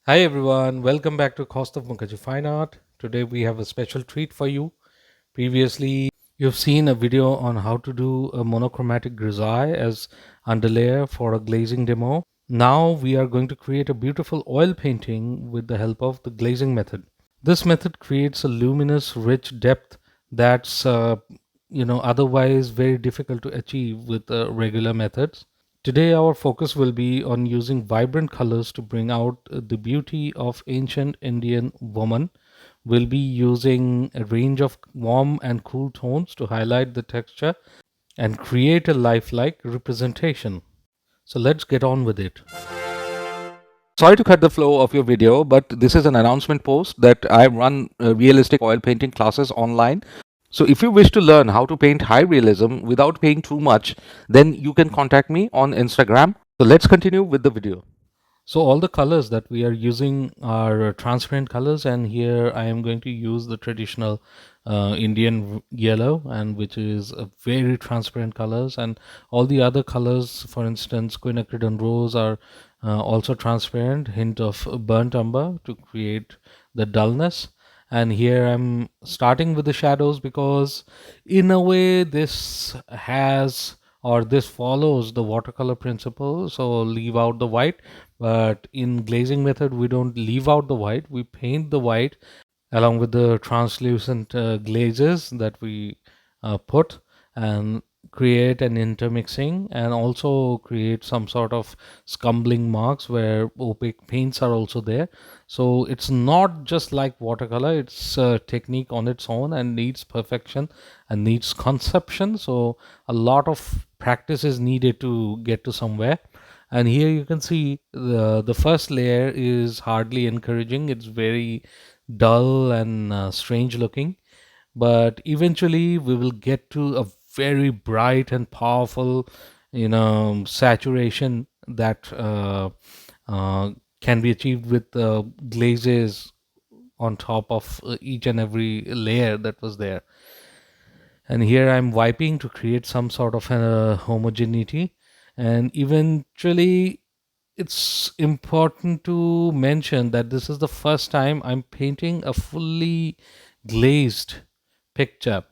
Hi everyone, welcome back to Kaustav Mukherjee Fine Art. Today we have a special treat for you. Previously, you've seen a video on how to do a monochromatic grisaille as underlayer for a glazing demo. Now we are going to create a beautiful oil painting with the help of the glazing method. This method creates a luminous, rich depth that's otherwise very difficult to achieve with regular methods. Today, our focus will be on using vibrant colors to bring out the beauty of ancient Indian woman. We'll be using a range of warm and cool tones to highlight the texture and create a lifelike representation. So let's get on with it. Sorry to cut the flow of your video, but this is an announcement post that I run realistic oil painting classes online. So if you wish to learn how to paint high realism without paying too much, then you can contact me on Instagram. So let's continue with the video. So all the colors that we are using are transparent colors, and here I am going to use the traditional Indian yellow, and which is a very transparent colors, and all the other colors, for instance, Quinacridone Rose, are also transparent, hint of burnt umber to create the dullness. And here I'm starting with the shadows because in a way this follows the watercolor principle, so leave out the white. But in glazing method we don't leave out the white, we paint the white along with the translucent glazes that we put and create an intermixing, and also create some sort of scumbling marks where opaque paints are also there. So it's not just like watercolor, it's a technique on its own and needs perfection and needs conception. So a lot of practice is needed to get to somewhere. And here you can see the first layer is hardly encouraging, it's very dull and strange looking, but eventually we will get to a very bright and powerful saturation that uh, can be achieved with glazes on top of each and every layer that was there. And here I'm wiping to create some sort of a homogeneity. And eventually it's important to mention that this is the first time I'm painting a fully glazed picture,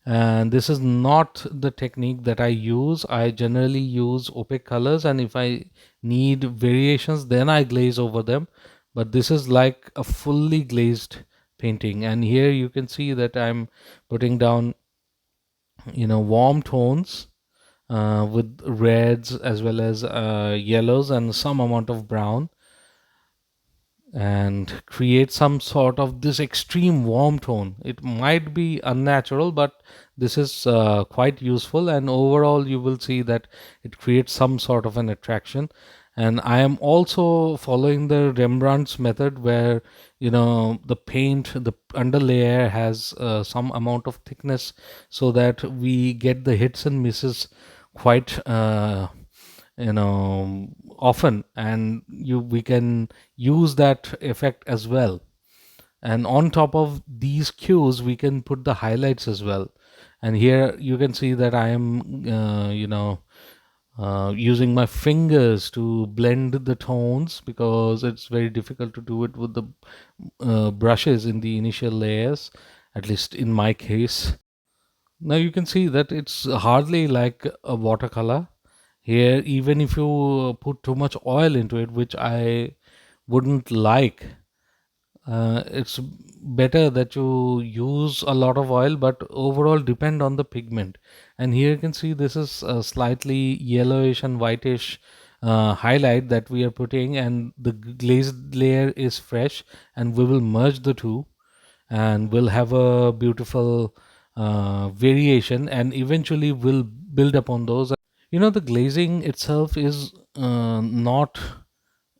and this is not the technique that I use. I generally use opaque colors, and if I need variations then I glaze over them, but this is like a fully glazed painting. And here you can see that I'm putting down warm tones with reds as well as yellows and some amount of brown, and create some sort of this extreme warm tone. It might be unnatural, but this is quite useful, and overall you will see that it creates some sort of an attraction. And I am also following the Rembrandt's method, where the paint, the underlayer has some amount of thickness, so that we get the hits and misses quite often, and you we can use that effect as well. And on top of these cues we can put the highlights as well. And here you can see that I am using my fingers to blend the tones, because it's very difficult to do it with the brushes in the initial layers, at least in my case. Now you can see that it's hardly like a watercolor. Here, even if you put too much oil into it, which I wouldn't like, it's better that you use a lot of oil, but overall depend on the pigment. And here you can see this is a slightly yellowish and whitish highlight that we are putting, and the glazed layer is fresh, and we will merge the two and we'll have a beautiful variation, and eventually we'll build upon those. The glazing itself is not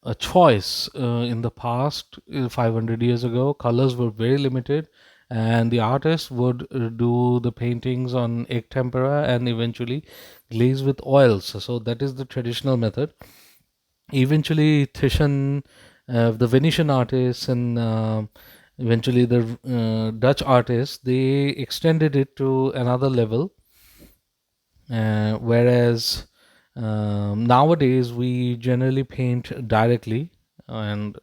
a choice. In the past, 500 years ago, colors were very limited, and the artist would do the paintings on egg tempera and eventually glaze with oils. So that is the traditional method. Eventually, Thyssen, the Venetian artists, and eventually the Dutch artists, they extended it to another level. Whereas nowadays we generally paint directly, and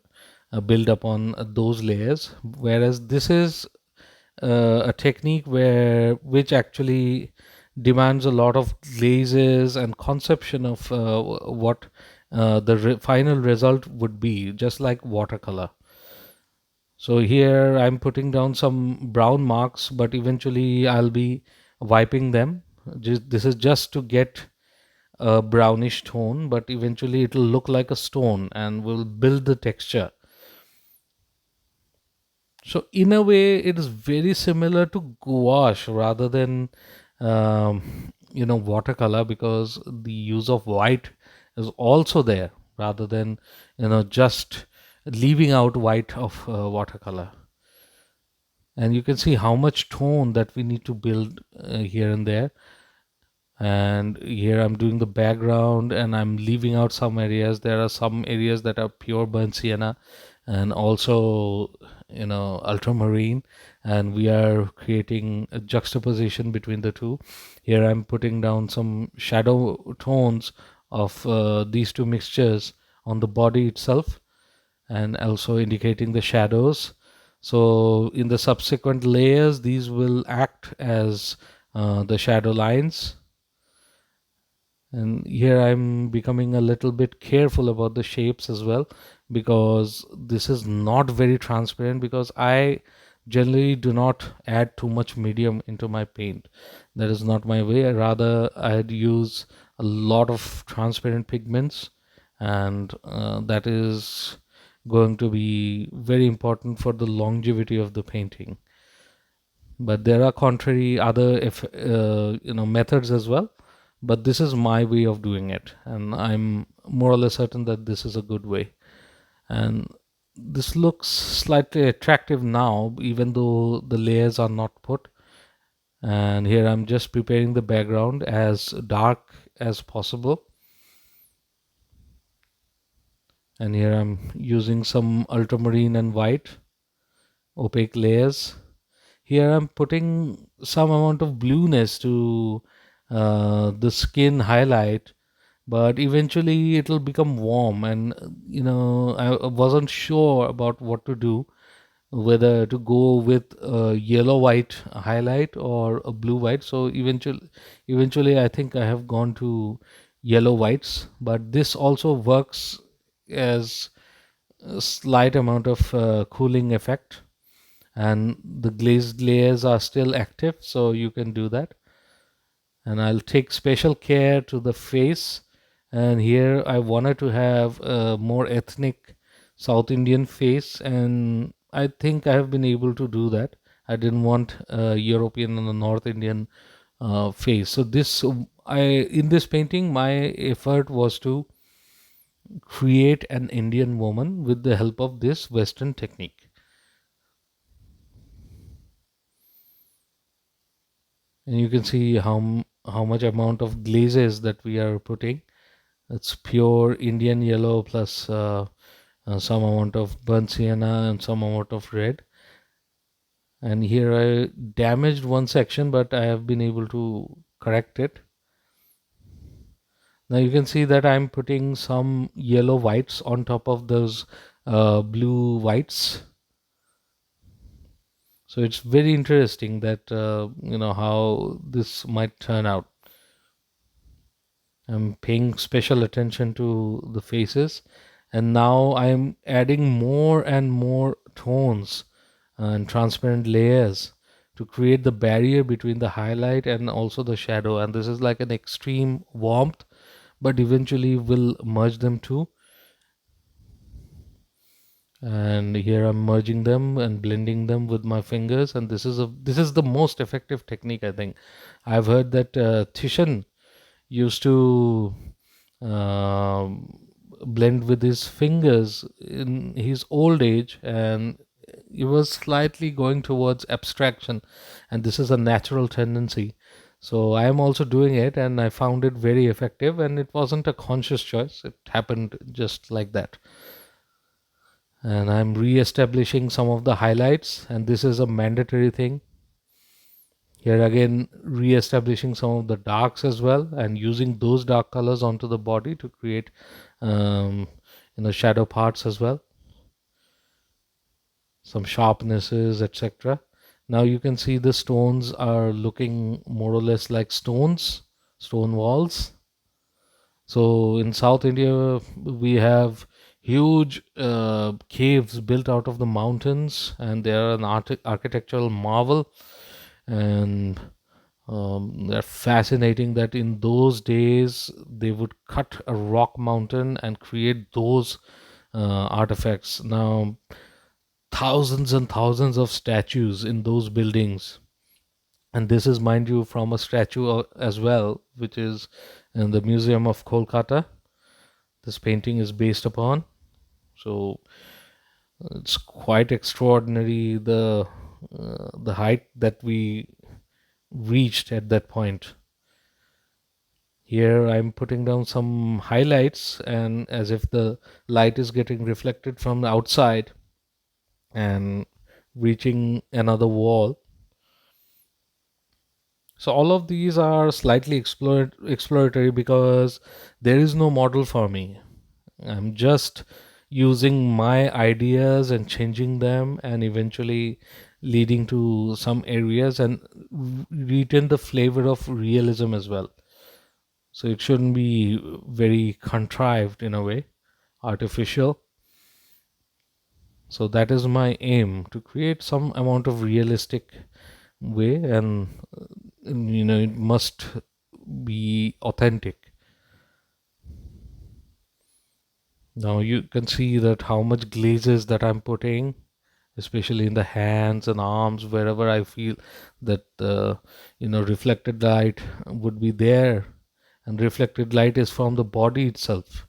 build upon those layers, whereas this is a technique which actually demands a lot of glazes and conception of what the final result would be, just like watercolor. So here I'm putting down some brown marks, but eventually I'll be wiping them. This is just to get a brownish tone, but eventually it'll look like a stone and will build the texture. So in a way, it is very similar to gouache rather than watercolor, because the use of white is also there rather than just leaving out white of watercolor. And you can see how much tone that we need to build here and there. And here I'm doing the background and I'm leaving out some areas. There are some areas that are pure burnt sienna and also ultramarine, and we are creating a juxtaposition between the two. Here I'm putting down some shadow tones of these two mixtures on the body itself, and also indicating the shadows. So in the subsequent layers, these will act as the shadow lines. And here I'm becoming a little bit careful about the shapes as well, because this is not very transparent, because I generally do not add too much medium into my paint. That is not my way. Rather, I'd use a lot of transparent pigments, and that is going to be very important for the longevity of the painting. But there are contrary other methods as well, but this is my way of doing it, and I'm more or less certain that this is a good way. And this looks slightly attractive now, even though the layers are not put. And here I'm just preparing the background as dark as possible, and here I'm using some ultramarine and white opaque layers. Here I'm putting some amount of blueness to the skin highlight, but eventually it'll become warm, and I wasn't sure about what to do, whether to go with a yellow white highlight or a blue white. So eventually I think I have gone to yellow whites, but this also works as a slight amount of cooling effect, and the glazed layers are still active, so you can do that. And I'll take special care to the face, and here I wanted to have a more ethnic South Indian face, and I think I have been able to do that. I didn't want a European and a North Indian face. So this I in this painting my effort was to create an Indian woman with the help of this Western technique. And you can see how much amount of glazes that we are putting. It's pure Indian yellow plus some amount of burnt sienna and some amount of red. And here I damaged one section, but I have been able to correct it. Now you can see that I'm putting some yellow whites on top of those blue whites. So it's very interesting that how this might turn out. I'm paying special attention to the faces, and now I'm adding more and more tones and transparent layers to create the barrier between the highlight and also the shadow. And this is like an extreme warmth, but eventually will merge them too. And here I'm merging them and blending them with my fingers, and this is the most effective technique, I think. I've heard that Thishan used to blend with his fingers in his old age, and he was slightly going towards abstraction, and this is a natural tendency. So I am also doing it, and I found it very effective, and it wasn't a conscious choice. It happened just like that. And I'm re-establishing some of the highlights, and this is a mandatory thing. Here again, re-establishing some of the darks as well, and using those dark colors onto the body to create shadow parts as well, some sharpnesses, etc. Now you can see the stones are looking more or less like stone walls. So in South India, we have huge caves built out of the mountains, and they are an architectural marvel. And they're fascinating that in those days they would cut a rock mountain and create those artifacts. Now, thousands and thousands of statues in those buildings, and this is, mind you, from a statue as well, which is in the Museum of Kolkata. This painting is based upon. So it's quite extraordinary, the height that we reached at that point. Here I'm putting down some highlights, and as if the light is getting reflected from the outside and reaching another wall. So all of these are slightly exploratory because there is no model for me. I'm just using my ideas and changing them, and eventually leading to some areas and retain the flavor of realism as well. So it shouldn't be very contrived in a way, artificial. So that is my aim, to create some amount of realistic way, and it must be authentic. Now you can see that how much glazes that I'm putting, especially in the hands and arms, wherever I feel that reflected light would be there, and reflected light is from the body itself.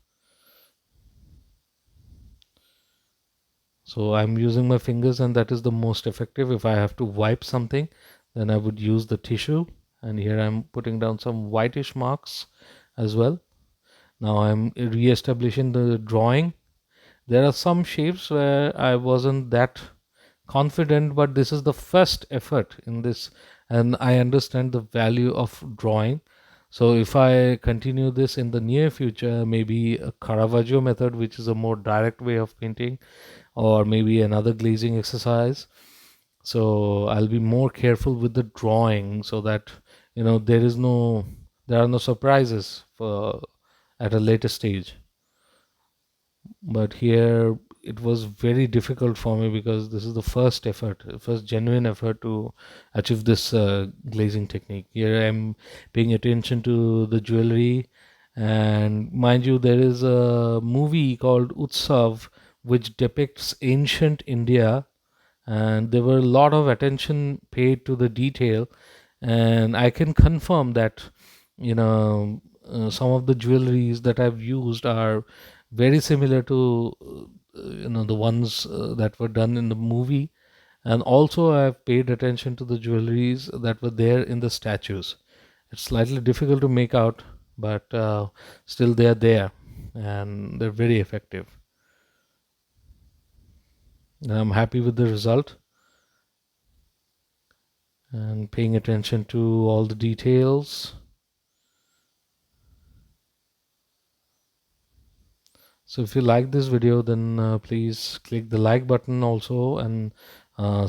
So I'm using my fingers, and that is the most effective. If I have to wipe something, then I would use the tissue. And here I'm putting down some whitish marks as well. Now I'm re-establishing the drawing. There are some shapes where I wasn't that confident, but this is the first effort in this, and I understand the value of drawing. So if I continue this in the near future, maybe a Caravaggio method, which is a more direct way of painting, or maybe another glazing exercise. So I'll be more careful with the drawing, so that there are no surprises for at a later stage. But here it was very difficult for me because this is the first genuine effort to achieve this glazing technique. Here I'm paying attention to the jewelry, and mind you, there is a movie called Utsav which depicts ancient India, and there were a lot of attention paid to the detail, and I can confirm that some of the jewelries that I've used are very similar to the ones that were done in the movie. And also I've paid attention to the jewelries that were there in the statues. It's slightly difficult to make out, but still they're there, and they're very effective, and I'm happy with the result, and paying attention to all the details. So if you like this video, then please click the like button also, and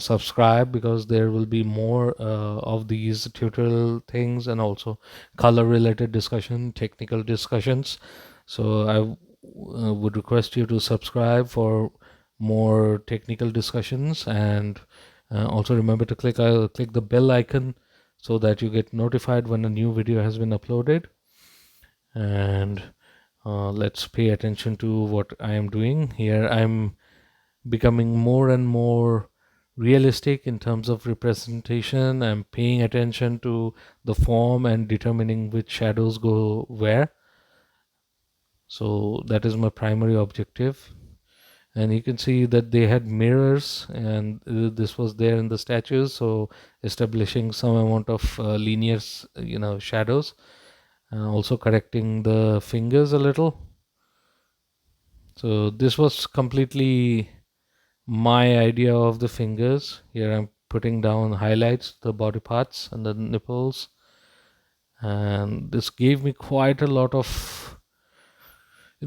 subscribe, because there will be more of these tutorial things, and also color related discussion, technical discussions. So I would request you to subscribe for more technical discussions, and also remember to click the bell icon so that you get notified when a new video has been uploaded. And let's pay attention to what I am doing here. I'm becoming more and more realistic in terms of representation. I'm paying attention to the form and determining which shadows go where. So that is my primary objective. And you can see that they had mirrors, and this was there in the statues, so establishing some amount of linear shadows, and also correcting the fingers a little. So this was completely my idea of the fingers. Here I'm putting down highlights, the body parts and the nipples, and this gave me quite a lot of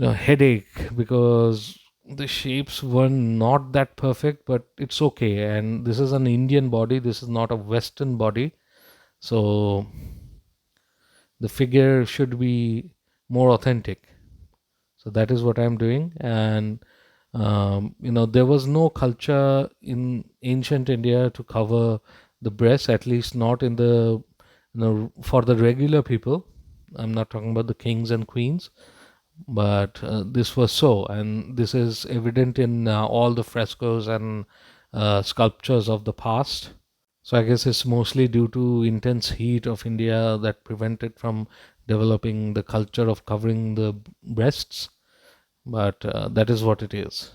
headache because the shapes were not that perfect, but it's okay. And this is an Indian body, this is not a Western body. So the figure should be more authentic. So that is what I'm doing. And there was no culture in ancient India to cover the breast, at least not in the, for the regular people. I'm not talking about the kings and queens, but this was so, and this is evident in all the frescoes and sculptures of the past. So I guess it's mostly due to intense heat of India that prevented from developing the culture of covering the breasts, but that is what it is.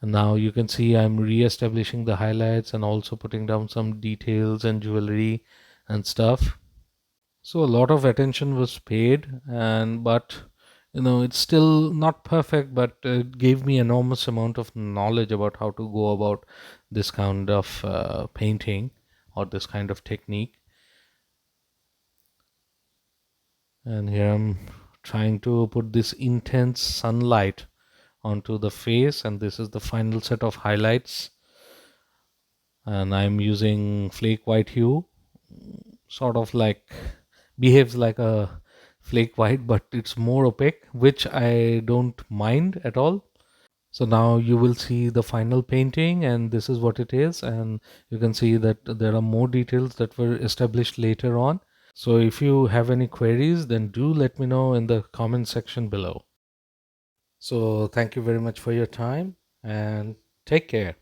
And now you can see I'm re-establishing the highlights and also putting down some details and jewelry and stuff. So a lot of attention was paid, and but it's still not perfect, but it gave me enormous amount of knowledge about how to go about this kind of painting or this kind of technique. And here I'm trying to put this intense sunlight onto the face, and this is the final set of highlights. And I'm using Flake White Hue, sort of like behaves like a flake white, but it's more opaque, which I don't mind at all. So now you will see the final painting, and this is what it is. And you can see that there are more details that were established later on. So if you have any queries, then do let me know in the comment section below. So thank you very much for your time, and take care.